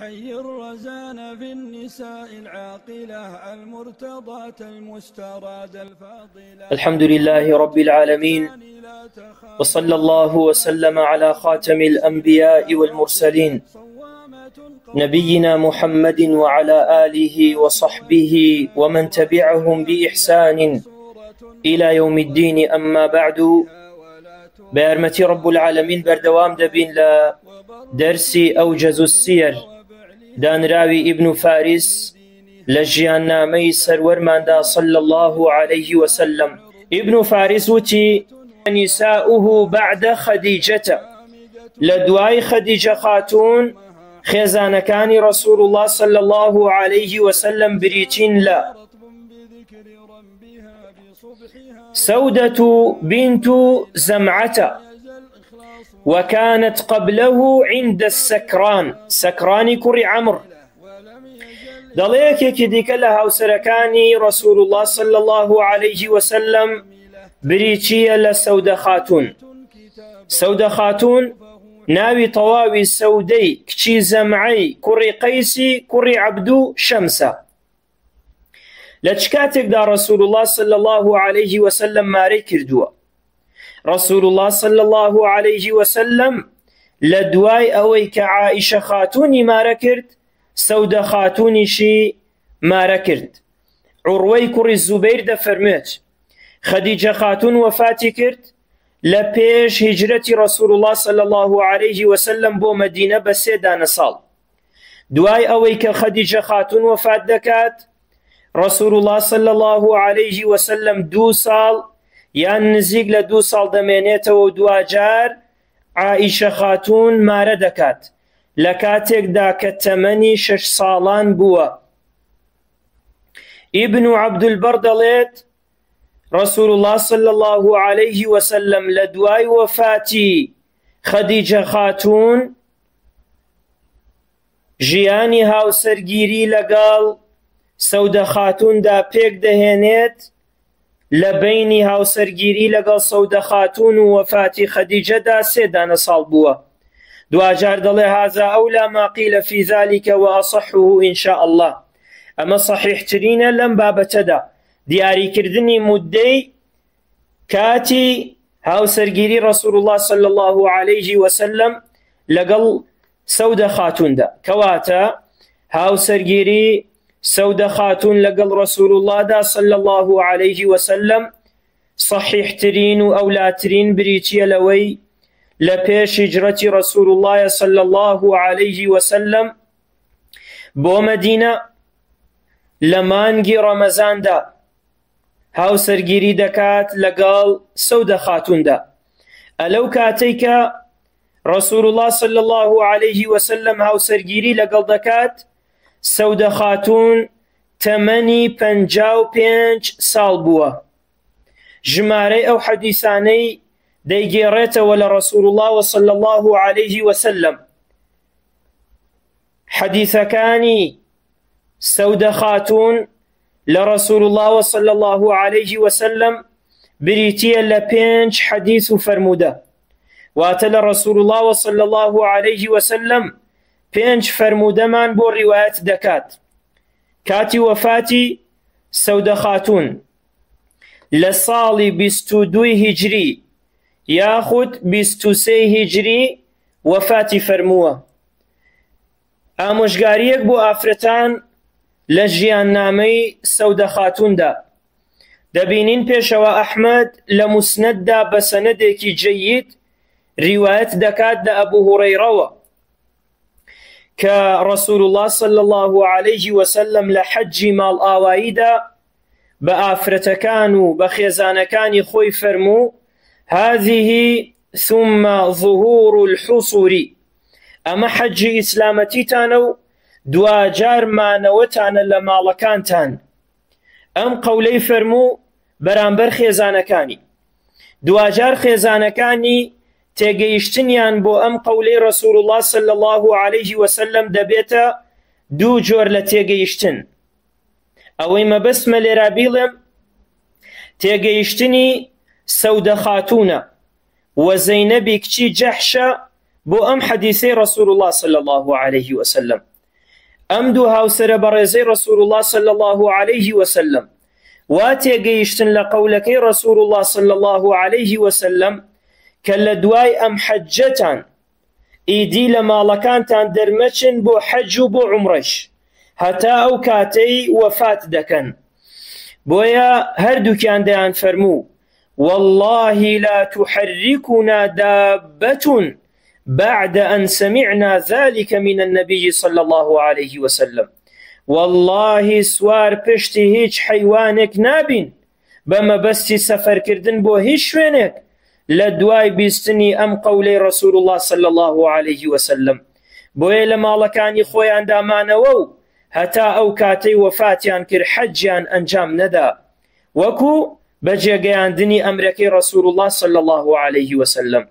حي الرزان في النساء العاقلة المرتضاة المستراد الفاضلة. الحمد لله رب العالمين، وصلى الله وسلم على خاتم الأنبياء والمرسلين نبينا محمد وعلى آله وصحبه ومن تبعهم بإحسان إلى يوم الدين. أما بعد، بأرمة رب العالمين بردوام دبين لدرس أوجز السير دانراوي ابن فارس لجيان نامي سرور ماندا صلى الله عليه وسلم. ابن فارس وتي نساؤه بعد خديجة، لدواي خديجة خاتون خزان كان رسول الله صلى الله عليه وسلم بريتين لا. سودة بنت زمعة، وكانت قبله عند السكران، سكران كري عمر. دليك كديك لها وسركاني رسول الله صلى الله عليه وسلم بريتشيا لسودة خاتون. سودة خاتون ناوي طواوي سودي كشي زمعي كري قيسي كري عبدو شمسة. لتشكاتك دا رسول الله صلى الله عليه وسلم ماري كردوا. رسول الله صلى الله عليه وسلم لدواي أوي كعائشة خاتوني ما ركرت، سودة خاتوني شي ما ركرت. عروي كري الزبير دا فرميت خديجة خاتون وفاتي كرت لبيش هجرة رسول الله صلى الله عليه وسلم بو مدينة بسيدان صال. دواي أوي كخديجة خاتون وفات دكات رسول الله صلى الله عليه وسلم 2 سال یان نزیک لە 2 ساڵ دەمێنێتەوە و دواجار عائشە خاتون مارە دەکات لە کاتێکدا کە تەمەنی 6 ساڵان بووە. ابن عبد البر دەڵێت رسول الله صلى الله عليه وسلم لە دوای وەفاتی خەدیجە خاتون ژیانی هاوسەرگیری لەگەڵ سەودە خاتوندا پێک دەهێنێت. لە بینی هاوسەرگیری لەگەڵ سەودە خاتون و وەفاتی خەدیجەدا 3 دانە ساڵ بووە. دوجار دەڵێ هذا أولى ما قيل في ذلك وأصحه إن شاء الله. ئەمە صحیحترینە لەم بابەتەدا، دیاریکردنی مودەی کاتی هاوسەرگیری رسول الله صلى الله عليه وسلم لەگەڵ سەودە خاتوندا، کەواتە هاوسەرگیری سودة خاتون لقل رسول الله دا صلى الله عليه وسلم صحيح ترين وأولى ترين بريتيا لوي لبيش هجرة رسول الله صلى الله عليه وسلم بو مدينة لمانجي رمضان دا هاو سرگيري دكات لقل سودة خاتون دا. ألو كاتيك رسول الله صلى الله عليه وسلم هاو سرگيري لقل دكات سودة خاتون تمني 55 ساڵ بووە. ژمارەی ئەو حەدیثانەی دەیگێڕێتەوە لە رسول الله صلى الله عليه وسلم. حەدیثەکانی سەودە خاتون لە رسول الله صلى الله عليه وسلم بریتیە لە 5 حەدیث و فەرموودە. واتە لە رسول الله صلى الله عليه وسلم 5 فرمودەمان بۆ ڕیوایەت دەکات. کاتی وەفاتی سەودە خاتون لە ساڵی 22 هیجری یاخود 23 هیجری وەفاتی فەرمووە. ئامۆژگاریەک بۆ ئافرەتان لە ژیاننامەی سەودە خاتوندا دەبینین پێشەوە ئەحمەد لە موسنەددا بە سەنەدێکی جەید ڕیوایەت دەکات لە ئەبوو هوڕەیرەوە كرسول الله صلى الله عليه وسلم لحج مال آوائيدا بآفرتكان بخيزانكان خوي فرمو هذه ثم ظهور الحصور. أما حج إسلامتي تانو دواجار ما نوتان لمالكانتان. أم قولي فرمو برانبر خيزانكاني دواجار خيزانكاني تێگەیشتنیان بۆ ئەم قەولەی رسول الله صلى الله عليه وسلم دەبێتە 2 جۆر لە تێگەیشتن. ئەوەی مەبەستمە لێرا بیڵێم تێگەیشتنی سەودە خاتونە و زەینەبی کچی جەحشە بو ام حديثي رسول الله صلى الله عليه وسلم ئەم دوو هاوسرە بەڕێزەی ڕسوول الله صلی الله عليه وسلم وا تێگەیشتن لە قەولەکەی ڕسوول الله صلی الله عليه وسلم کە لە دوای ئەم حەجەتان ئیدی لە ماڵەکانتان دەرمەچن بۆ حەج و بۆ عومرەش هەتا ئەو کاتەی وەفات دەکەن. بۆیە هەردووکیان دەیان فەرموو والله لا تحركنا دابة بعد أن سمعنا ذلك من النبي صلى الله عليه وسلم. والله سوار پشتی هیچ حیوانێک نابین بەمە بەستی سەفەرکردن بۆ هیچ شوێنێک لە دوای بیستنی ئەم قەولەی ڕسوول الله صلی الله عليه وسلم. بۆیە لە ماڵەکانی خۆیان دامانەوە و هەتا ئەو کاتەی وەفاتیان کرد حەجیان ئەنجام نەدا وەکو بەجێگەیاندنی ئەمرەکەی ڕسوول الله صلی الله عليه وسلم.